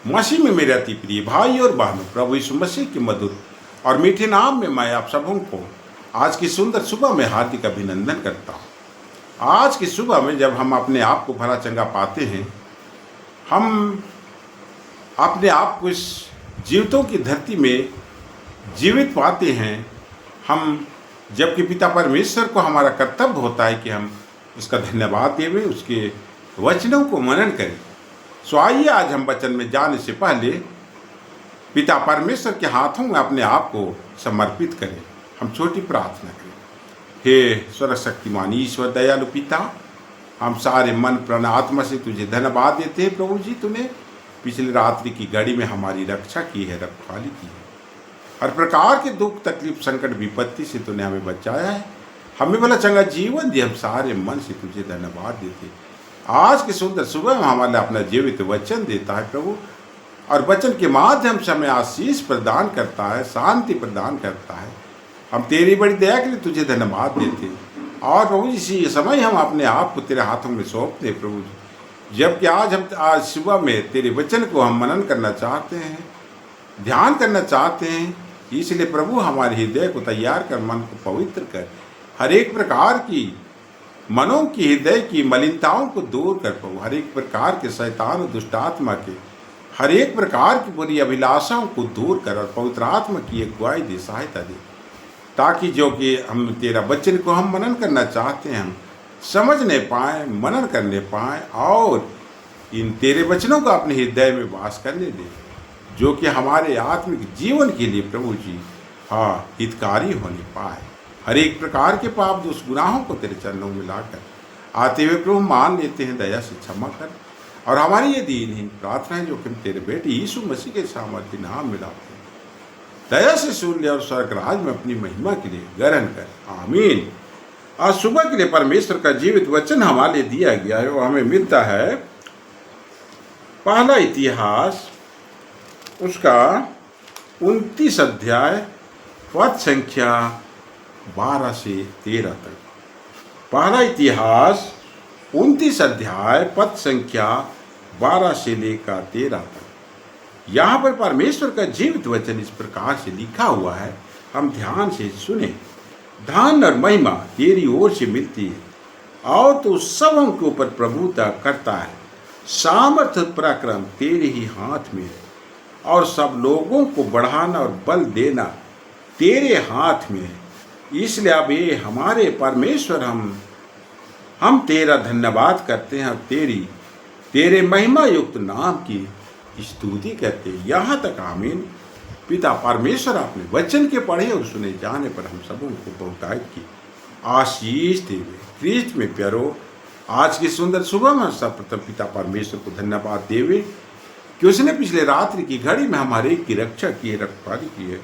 मसीह में मेरे अति प्रिय भाई और बहनों, प्रभु यीशु मसीह के मधुर और मीठे नाम में मैं आप सबों को आज की सुंदर सुबह में हार्दिक अभिनंदन करता हूँ। आज की सुबह में जब हम अपने आप को भला चंगा पाते हैं, हम अपने आप को इस जीवितों की धरती में जीवित पाते हैं, हम जबकि पिता परमेश्वर को हमारा कर्तव्य होता है कि हम उसका धन्यवाद देवें, उसके वचनों को मनन करें। सो आइए आज हम वचन में जाने से पहले पिता परमेश्वर के हाथों में अपने आप को समर्पित करें। हम छोटी प्रार्थना करें। हे सर्वशक्तिमान ईश्वर दयालु पिता, हम सारे मन प्राण आत्मा से तुझे धन्यवाद देते हैं। प्रभु जी, तूने पिछली रात्रि की घड़ी में हमारी रक्षा की है, रखवाली की है। हर प्रकार के दुख तकलीफ संकट विपत्ति से तूने हमें बचाया है, हमें भला चंगा जीवन दिया। हम सारे मन से तुझे धन्यवाद देते हैं। आज की सुंदर सुबह में हमारे अपना जीवित वचन देता है प्रभु, और वचन के माध्यम से हमें आशीष प्रदान करता है, शांति प्रदान करता है। हम तेरी बड़ी दया के लिए तुझे धन्यवाद देते हैं। और प्रभु इसी समय हम अपने आप को तेरे हाथों में सौंपते हैं प्रभु जी। जबकि आज सुबह में तेरे वचन को हम मनन करना चाहते हैं, ध्यान करना चाहते हैं, इसलिए प्रभु हमारे हृदय को तैयार कर, मन को पवित्र कर, हर एक प्रकार की मनों की हृदय की मलिनताओं को दूर कर प्रभु, हर एक प्रकार के शैतान और दुष्ट आत्मा के हर एक प्रकार की बुरी अभिलाषाओं को दूर कर और पवित्र आत्मा की अगुवाई दे, सहायता दे, ताकि जो कि हम तेरा वचन को हम मनन करना चाहते हैं, हम समझने पाएँ, मनन करने पाएँ और इन तेरे वचनों को अपने हृदय में वास करने दे, जो कि हमारे आत्मिक जीवन के लिए प्रभु जी हितकारी होने पाए। हर एक प्रकार के पाप दोष गुनाहों को तेरे चरणों में लाकर आते हुए प्रभु मान लेते हैं, दया से क्षमा कर। और हमारी ये दीनहीन प्रार्थना है जो कि हम तेरे बेटे यीशु मसीह के सामर्थ्य नाम में लाते हैं, दया से सुन ले और स्वर्ग राज में अपनी महिमा के लिए ग्रहण कर, आमीन। आज सुबह के लिए परमेश्वर का जीवित वचन हमारे लिए दिया गया है, वो हमें मिलता है पहला इतिहास उसका 29 अध्याय पद संख्या 12 से 13 तक। पहला इतिहास 29 अध्याय पद संख्या 12 से लेकर 13 तक। यहाँ पर परमेश्वर का जीवित वचन इस प्रकार से लिखा हुआ है, हम ध्यान से सुने। धन और महिमा तेरी ओर से मिलती है, और तू सबों के ऊपर प्रभुता करता है। सामर्थ पराक्रम तेरे ही हाथ में है, और सब लोगों को बढ़ाना और बल देना तेरे हाथ में है। इसलिए अब ये हमारे परमेश्वर हम तेरा धन्यवाद करते हैं और तेरे महिमा युक्त नाम की स्तुति करते हैं। यहाँ तक आमीन। पिता परमेश्वर अपने वचन के पढ़े और सुने जाने पर हम सबों को बहुतायत की आशीष देवे। क्रिस्त में प्यारो, आज की सुंदर सुबह में सर्वप्रथम पिता परमेश्वर को धन्यवाद देवे कि उसने पिछले रात्रि की घड़ी में हमारे की रक्षा की है, रखवाली की है।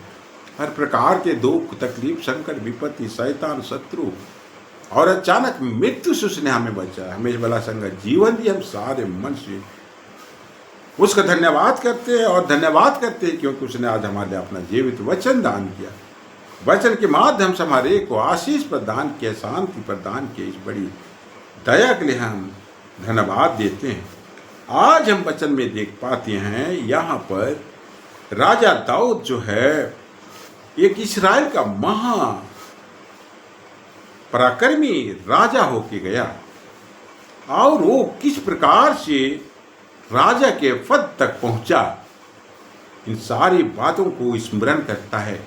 हर प्रकार के दुख तकलीफ संकट विपत्ति शैतान शत्रु और अचानक मृत्यु से उसने हमें बचाया, हमें भला संगा जीवन दिया। हम सारे मन से उसका धन्यवाद करते हैं और धन्यवाद करते हैं क्योंकि उसने आज हमारे अपना जीवित वचन दान किया। वचन के माध्यम से हमारे को आशीष प्रदान किया, शांति प्रदान किया। इस बड़ी दया के लिए हम धन्यवाद देते हैं। आज हम वचन में देख पाते हैं, यहाँ पर राजा दाऊद जो है एक इस्राएल का महा पराक्रमी राजा होके गया, और वो किस प्रकार से राजा के पद तक पहुंचा, इन सारी बातों को स्मरण करता है।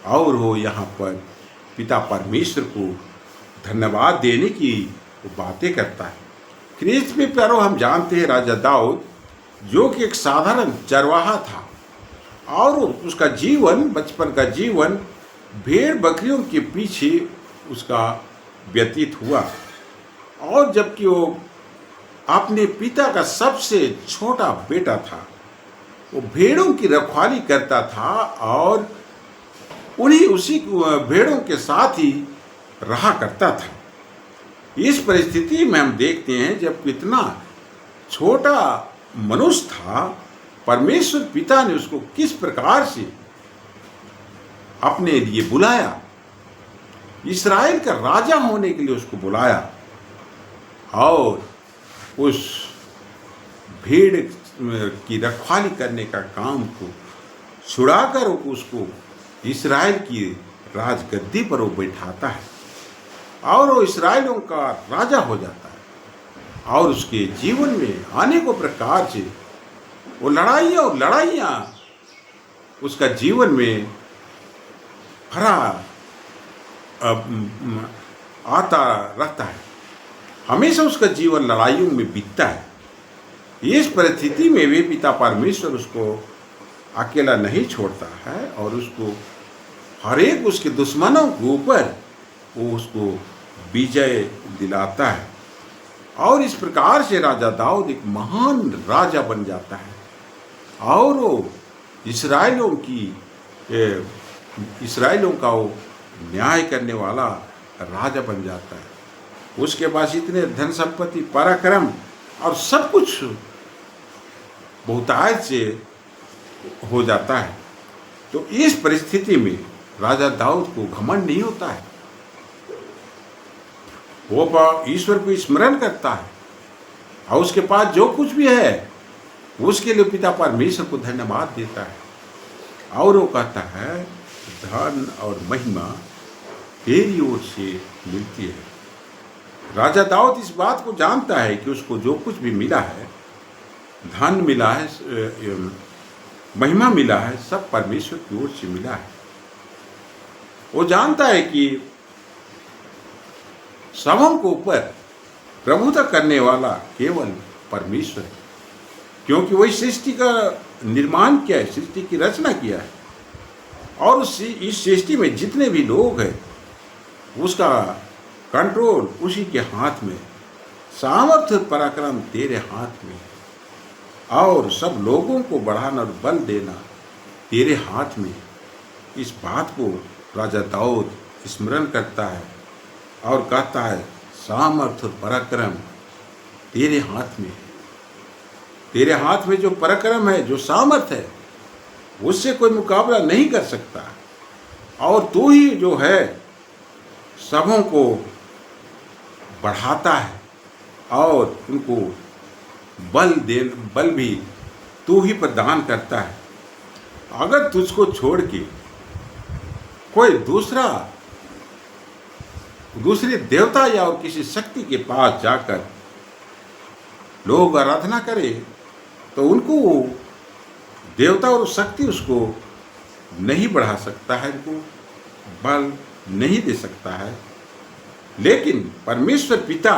और वो यहाँ पर पिता परमेश्वर को धन्यवाद देने की बातें करता है। क्रिस्त में प्यारो, हम जानते हैं राजा दाऊद जो कि एक साधारण चरवाहा था, और उसका जीवन, बचपन का जीवन भेड़ बकरियों के पीछे उसका व्यतीत हुआ। और जबकि वो अपने पिता का सबसे छोटा बेटा था, वो भेड़ों की रखवाली करता था और उसी भेड़ों के साथ ही रहा करता था। इस परिस्थिति में हम देखते हैं जब इतना छोटा मनुष्य था, परमेश्वर पिता ने उसको किस प्रकार से अपने लिए बुलाया, इस्राएल का राजा होने के लिए उसको बुलाया। और उस भेड़ की रखवाली करने का काम को छुड़ाकर उसको इस्राएल की राजगद्दी पर वो बैठाता है और वो इस्राएलियों का राजा हो जाता है। और उसके जीवन में अनेकों प्रकार से वो लड़ाइयाँ उसका जीवन में भरा आता रहता है। हमेशा उसका जीवन लड़ाइयों में बीतता है। इस परिस्थिति में भी पिता परमेश्वर उसको अकेला नहीं छोड़ता है और उसको हर एक उसके दुश्मनों के ऊपर वो उसको विजय दिलाता है। और इस प्रकार से राजा दाऊद एक महान राजा बन जाता है और वो इस्राएलियों का वो न्याय करने वाला राजा बन जाता है। उसके पास इतने धन संपत्ति, पराक्रम और सब कुछ बहुतायत से हो जाता है। तो इस परिस्थिति में राजा दाऊद को घमंड नहीं होता है। वो ईश्वर को स्मरण करता है और उसके पास जो कुछ भी है उसके लिए पिता परमेश्वर को धन्यवाद देता है और वो कहता है धन और महिमा तेरी ओर से मिलती है। राजा दाऊद इस बात को जानता है कि उसको जो कुछ भी मिला है, धन मिला है, महिमा मिला है, सब परमेश्वर की ओर से मिला है। वो जानता है कि सबों के ऊपर प्रभुता करने वाला केवल परमेश्वर है, क्योंकि वही सृष्टि का निर्माण किया है, सृष्टि की रचना किया है और इस सृष्टि में जितने भी लोग हैं उसका कंट्रोल उसी के हाथ में, सामर्थ्य पराक्रम तेरे हाथ में और सब लोगों को बढ़ाना और बल देना तेरे हाथ में। इस बात को राजा दाऊद स्मरण करता है और कहता है सामर्थ्य पराक्रम तेरे हाथ में। तेरे हाथ में जो पराक्रम है, जो सामर्थ्य है, उससे कोई मुकाबला नहीं कर सकता और तू ही जो है सबों को बढ़ाता है और उनको बल भी तू ही प्रदान करता है। अगर तुझको छोड़ के कोई दूसरे देवता या और किसी शक्ति के पास जाकर लोग आराधना करे तो उनको देवता और शक्ति उसको नहीं बढ़ा सकता है, उनको बल नहीं दे सकता है। लेकिन परमेश्वर पिता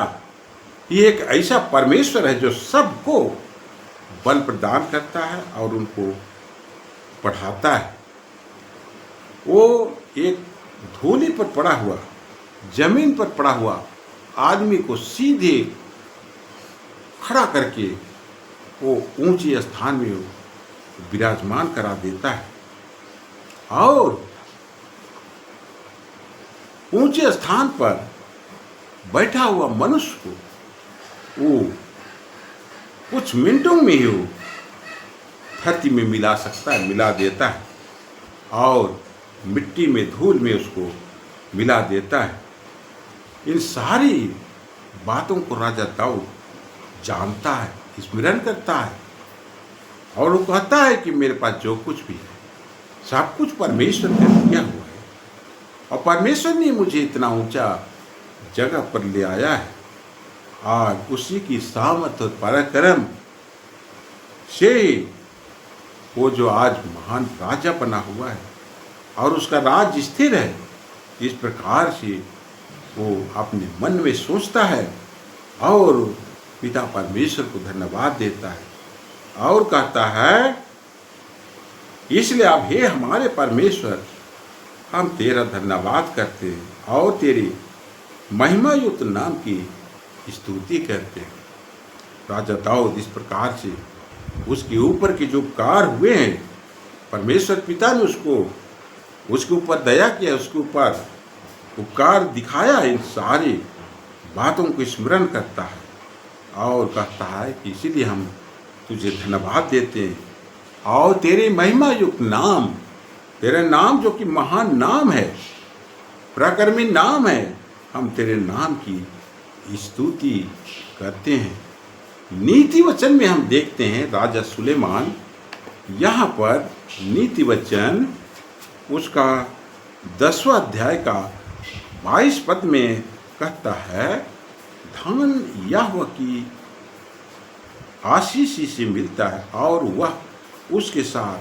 ये एक ऐसा परमेश्वर है जो सबको बल प्रदान करता है और उनको बढ़ाता है। वो एक धूली पर पड़ा हुआ, जमीन पर पड़ा हुआ आदमी को सीधे खड़ा करके वो ऊंचे स्थान में विराजमान करा देता है और ऊंचे स्थान पर बैठा हुआ मनुष्य को वो कुछ मिनटों में ही वो धरती में मिला सकता है, मिला देता है और मिट्टी में, धूल में उसको मिला देता है। इन सारी बातों को राजा दाऊद जानता है, स्मरण करता है और वो कहता है कि मेरे पास जो कुछ भी है सब कुछ परमेश्वर ने दिया हुआ है और परमेश्वर ने मुझे इतना ऊंचा जगह पर ले आया है। आज उसी की सामर्थ और पराक्रम से वो जो आज महान राजा बना हुआ है और उसका राज स्थिर है, इस प्रकार से वो अपने मन में सोचता है और पिता परमेश्वर को धन्यवाद देता है और कहता है इसलिए अब हे हमारे परमेश्वर, हम तेरा धन्यवाद करते हैं और तेरी महिमा युक्त नाम की स्तुति करते हैं। राजा दाऊद इस प्रकार से उसके ऊपर के जो उपकार हुए हैं, परमेश्वर पिता ने उसके ऊपर दया किया, उसके ऊपर उपकार दिखाया, इन सारी बातों को स्मरण करता है और कहता है कि इसीलिए हम तुझे धन्यवाद देते हैं और तेरे महिमा युक्त नाम, तेरा नाम जो कि महान नाम है, पराक्रमी नाम है, हम तेरे नाम की स्तुति करते हैं। नीति वचन में हम देखते हैं राजा सुलेमान यहाँ पर नीति वचन उसका 10वां अध्याय का 22 पद में कहता है, धन यहोवा की आशीष से मिलता है और वह उसके साथ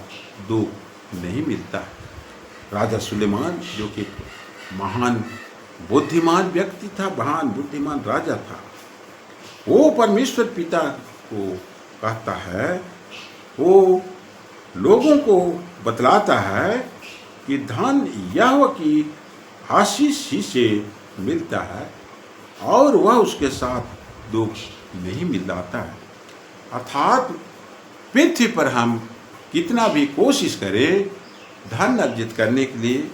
दुख नहीं मिलता है। राजा सुलेमान जो कि महान बुद्धिमान व्यक्ति था, महान बुद्धिमान राजा था, वो परमेश्वर पिता को कहता है, वो लोगों को बतलाता है कि धन यहोवा की आशीष ही से मिलता है और वह उसके साथ दुख नहीं मिलाता है। अर्थात पृथ्वी पर हम कितना भी कोशिश करें धन अर्जित करने के लिए,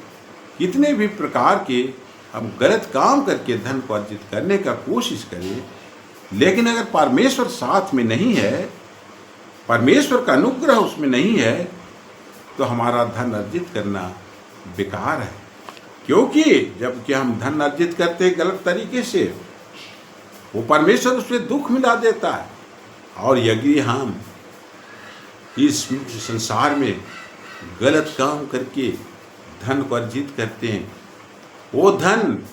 कितने भी प्रकार के हम गलत काम करके धन को अर्जित करने का कोशिश करें, लेकिन अगर परमेश्वर साथ में नहीं है, परमेश्वर का अनुग्रह उसमें नहीं है, तो हमारा धन अर्जित करना बेकार है। क्योंकि जबकि हम धन अर्जित करते हैं गलत तरीके से, वो परमेश्वर उसमें दुख मिला देता है। और यदि हम इस संसार में गलत काम करके धन को अर्जित करते हैं, वो धन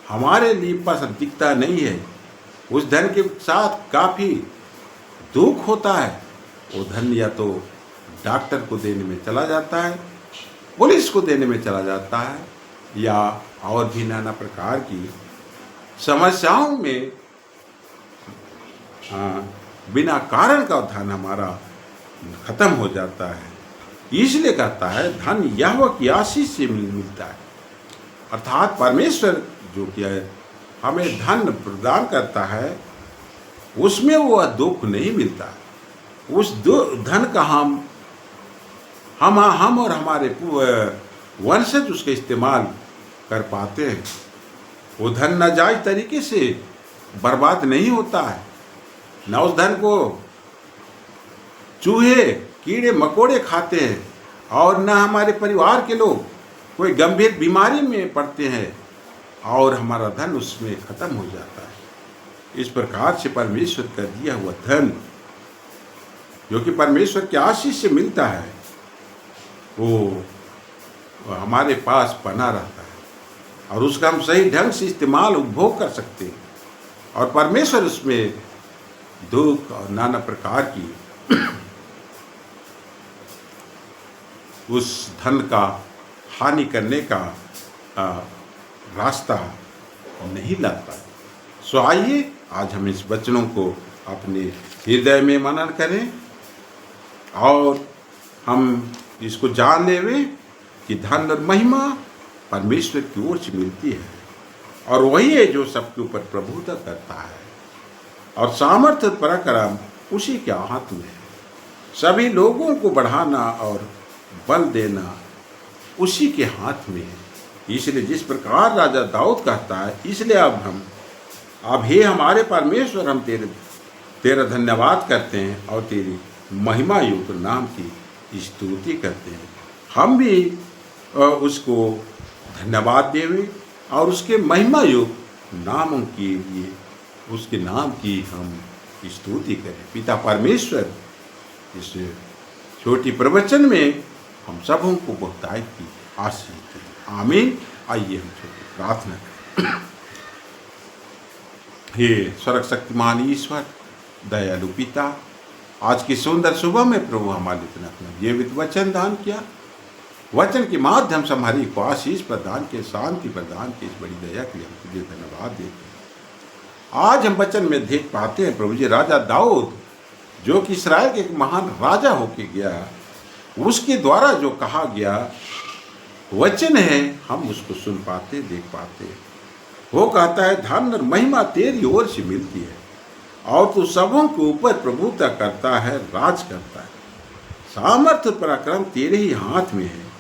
हमारे लिए पास दिखता नहीं है, उस धन के साथ काफ़ी दुख होता है। वो धन या तो डॉक्टर को देने में चला जाता है, पुलिस को देने में चला जाता है, या और भी नाना प्रकार की समस्याओं में बिना कारण का धन हमारा खत्म हो जाता है। इसलिए कहता है धन यहोवा की आशीष से मिलता है। अर्थात परमेश्वर जो कि हमें धन प्रदान करता है, उसमें वह दुख नहीं मिलता। उस धन का हम और हमारे वंशज उसका इस्तेमाल कर पाते हैं। वो धन नाजायज तरीके से बर्बाद नहीं होता है, न उस धन को चूहे कीड़े मकोड़े खाते हैं, और न हमारे परिवार के लोग कोई गंभीर बीमारी में पड़ते हैं और हमारा धन उसमें खत्म हो जाता है। इस प्रकार से परमेश्वर का दिया हुआ धन जो कि परमेश्वर की आशीष से मिलता है, वो हमारे पास बना रहता है और उसका हम सही ढंग से इस्तेमाल उपभोग कर सकते हैं। और परमेश्वर उसमें दुख और नाना प्रकार की उस धन का हानि करने का रास्ता नहीं लाता। सो आइए आज हम इस वचनों को अपने हृदय में मनन करें और हम इसको जान लेवे कि धन और महिमा परमेश्वर की ओर से मिलती है, और वही है जो सबके ऊपर प्रभुता करता है, और सामर्थ्य पराक्रम उसी के हाथ में है। सभी लोगों को बढ़ाना और बल देना उसी के हाथ में है। इसलिए जिस प्रकार राजा दाऊद कहता है, इसलिए अब हे हमारे परमेश्वर, हम तेरा धन्यवाद करते हैं और तेरी महिमा युक्त नाम की स्तुति करते हैं। हम भी उसको धन्यवाद देवें और उसके महिमा युक्त नामों के लिए उसके नाम की हम स्तुति करें। पिता परमेश्वर, इस छोटी प्रवचन में हम सबों को बहुतायत की आशीष दें। आमीन। आइए हम छोटी प्रार्थना करें। हे स्वर्ग शक्तिमान ईश्वर, दयालु पिता, आज की सुंदर सुबह में प्रभु हमारे इतना अपना जीवित वचन दान किया। वचन के माध्यम से हमारी को आशीष प्रदान के, शांति प्रदान की, इस बड़ी दया के लिए हम तुझे धन्यवाद देते हैं। आज हम वचन में देख पाते हैं प्रभु जी, राजा दाऊद जो कि इस्राएल के एक महान राजा होके गया, उसके द्वारा जो कहा गया वचन है, हम उसको सुन पाते, देख पाते। वो कहता है धन और महिमा तेरी ओर से मिलती है और तू सबों के ऊपर प्रभुता करता है, राज करता है। सामर्थ्य पराक्रम तेरे ही हाथ में है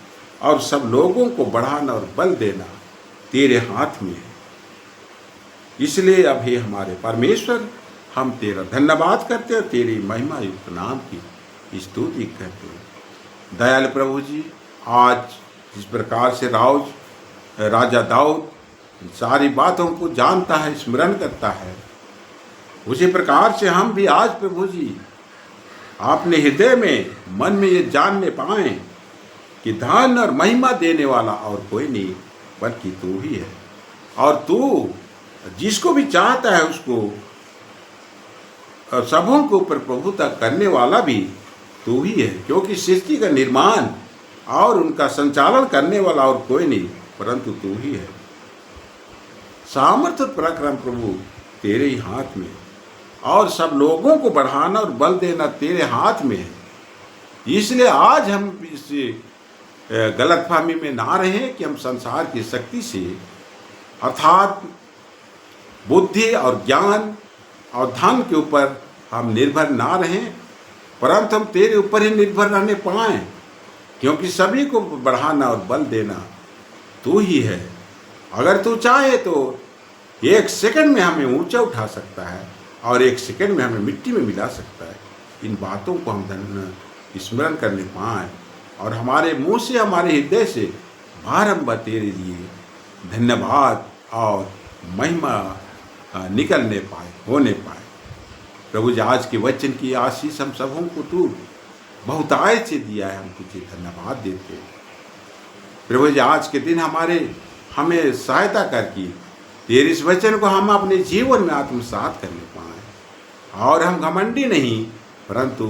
और सब लोगों को बढ़ाना और बल देना तेरे हाथ में है। इसलिए अब हे हमारे परमेश्वर, हम तेरा धन्यवाद करते हैं, तेरी महिमा युक्त नाम की स्तुति करते हैं। दयाल प्रभु जी, आज जिस प्रकार से राजा दाऊद सारी बातों को जानता है, स्मरण करता है, उसी प्रकार से हम भी आज प्रभु जी अपने हृदय में मन में ये जानने पाए कि धन और महिमा देने वाला और कोई नहीं बल्कि तू ही है, और तू जिसको भी चाहता है उसको सबों के ऊपर प्रभुता करने वाला भी तू ही है, क्योंकि सृष्टि का निर्माण और उनका संचालन करने वाला और कोई नहीं परंतु तू ही है। सामर्थ्य और पराक्रम प्रभु तेरे ही हाथ में, और सब लोगों को बढ़ाना और बल देना तेरे हाथ में है। इसलिए आज हम इस गलतफहमी में ना रहें कि हम संसार की शक्ति से अर्थात बुद्धि और ज्ञान और धन के ऊपर हम निर्भर ना रहें, परंतु हम तेरे ऊपर ही निर्भर रहने पाएं, क्योंकि सभी को बढ़ाना और बल देना तू ही है। अगर तू चाहे तो 1 सेकंड में हमें ऊंचा उठा सकता है और 1 सेकंड में हमें मिट्टी में मिला सकता है। इन बातों को हम स्मरण करने पाएं और हमारे मुंह से हमारे हृदय से बारंबार तेरे लिए धन्यवाद और महिमा निकलने पाए, होने पाए। प्रभु जी आज के वचन की आशीष हम सबों को तू बहुतायत से दिया है, हम तुझे धन्यवाद देते हैं। प्रभु जी आज के दिन हमें सहायता करके तेरे इस वचन को हम अपने जीवन में आत्मसात करने पाएँ, और हम घमंडी नहीं परंतु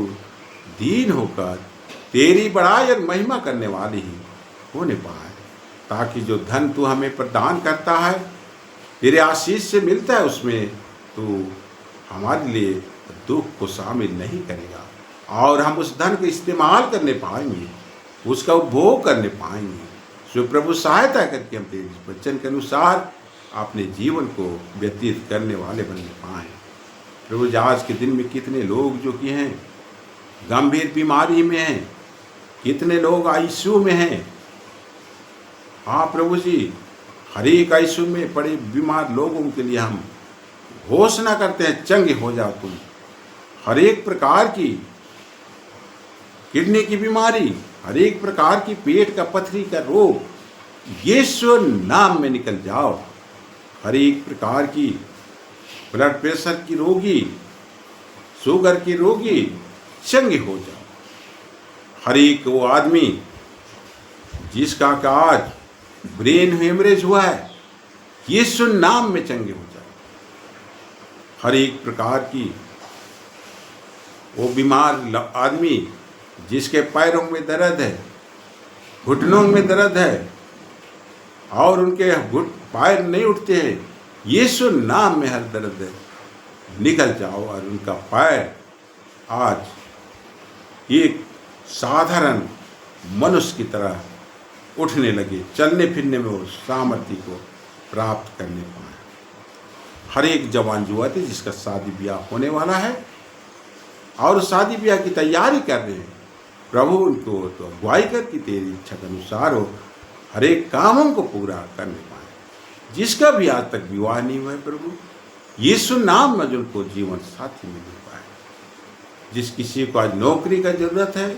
दीन होकर तेरी बड़ाई और महिमा करने वाले ही होने पाए, ताकि जो धन तू हमें प्रदान करता है तेरे आशीष से मिलता है उसमें तू हमारे लिए दुख को शामिल नहीं करेगा, और हम उस धन को इस्तेमाल करने पाएंगे, उसका उपभोग करने पाएंगे। सो प्रभु सहायता करके हम तेरे वचन के अनुसार अपने जीवन को व्यतीत करने वाले बनने पाएँ। प्रभु जी आज के दिन में कितने लोग जो कि हैं गंभीर बीमारी में हैं, कितने लोग आईसीयू में हैं। हाँ प्रभु जी, हर एक आईसीयू में पड़े बीमार लोगों के लिए हम घोषणा करते हैं, चंगे हो जाओ तुम। हर एक प्रकार की किडनी की बीमारी, हर एक प्रकार की पेट का पथरी का रोग यीशु नाम में निकल जाओ। हर एक प्रकार की ब्लड प्रेशर की रोगी, शुगर की रोगी चंगे हो जाओ। हर एक वो आदमी जिसका आज ब्रेन हेमरेज हुआ है, यीशु नाम में चंगे हो जाओ। हर एक प्रकार की वो बीमार आदमी जिसके पैरों में दर्द है, घुटनों में दर्द है और उनके पैर नहीं उठते हैं, यीशु नाम में हर दर्द है निकल जाओ, और उनका पैर आज एक साधारण मनुष्य की तरह उठने लगे, चलने फिरने में वो सामर्थ्य को प्राप्त करने पाए। हर एक जवान युवती जिसका शादी ब्याह होने वाला है और शादी ब्याह की तैयारी कर रहे हैं, प्रभु उनको तो अगुवाई करके तेरी इच्छा के अनुसार हो हर एक कामों को पूरा करने पाए। जिसका भी आज तक विवाह नहीं हुआ है प्रभु, यीशु नाम में उनको जीवन साथी मिल पाए। जिस किसी को आज नौकरी का जरूरत है,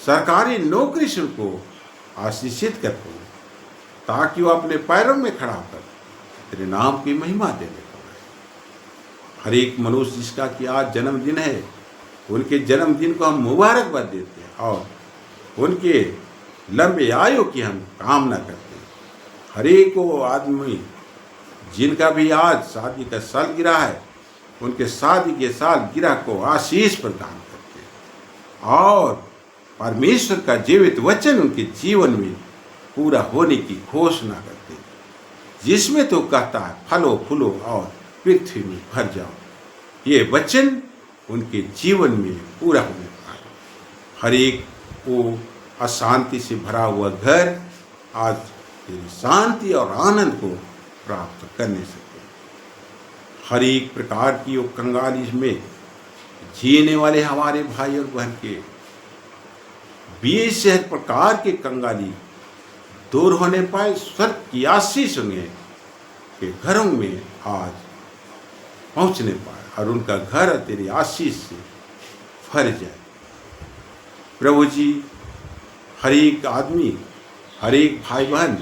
सरकारी नौकरी से उनको आशीषित कर दो, ताकि वो अपने पैरों में खड़ा कर तेरे नाम की महिमा देने पाए। हर एक मनुष्य जिसका कि आज जन्मदिन है, उनके जन्मदिन को हम मुबारकबाद देते हैं और उनके लंबे आयु की हम कामना करते हैं। हर एक वो आदमी जिनका भी आज शादी का सालगिरह है, उनके शादी के सालगिरह को आशीष प्रदान करते हैं और परमेश्वर का जीवित वचन उनके जीवन में पूरा होने की घोषणा करते हैं, जिसमें तो कहता है फलो फूलो और पृथ्वी में भर जाओ। ये वचन उनके जीवन में पूरा होने पाए। हर एक वो अशांति से भरा हुआ घर आज तेरी शांति और आनंद को प्राप्त करने सके। हर एक प्रकार की वो कंगाली में जीने वाले हमारे भाई और बहन के 20 प्रकार के कंगाली दूर होने पाए। स्वर्ग की आशीष उन्हें के घरों में आज पहुंचने पाए और उनका घर तेरी आशीष से भर जाए। प्रभु जी, हर एक आदमी, हर एक भाई बहन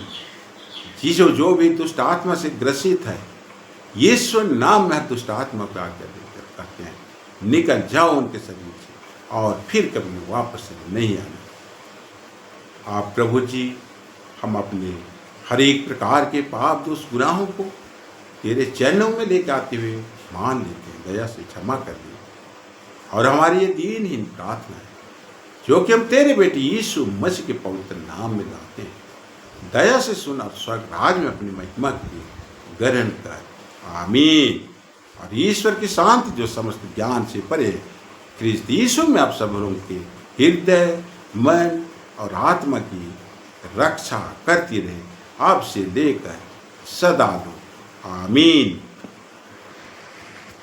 जो भी दुष्ट आत्मा से ग्रसित है, यीशु नाम में हर दुष्ट आत्मा पे आज्ञा देकर कहते हैं, निकल जाओ उनके शरीर से और फिर कभी वापस नहीं आना। आप प्रभु जी, हम अपने हर एक प्रकार के पाप दोष गुनाहों को तेरे चरणों में लेकर आते हुए मान लेते हैं, दया से क्षमा कर दे। और हमारी ये दीनहीन प्रार्थना है जो कि हम तेरे बेटे यीशु मसीह के पवित्र नाम में गाते हैं, दया से सुन और स्वर्ग राज में अपनी महिमा के लिए ग्रहण कर। आमीन। और ईश्वर की शांति जो समस्त ज्ञान से परे ख्रिस्त यीशु में आप सब लोगों के हृदय, मन और आत्मा की रक्षा करती रहे, आपसे लेकर सदा लो। आमीन।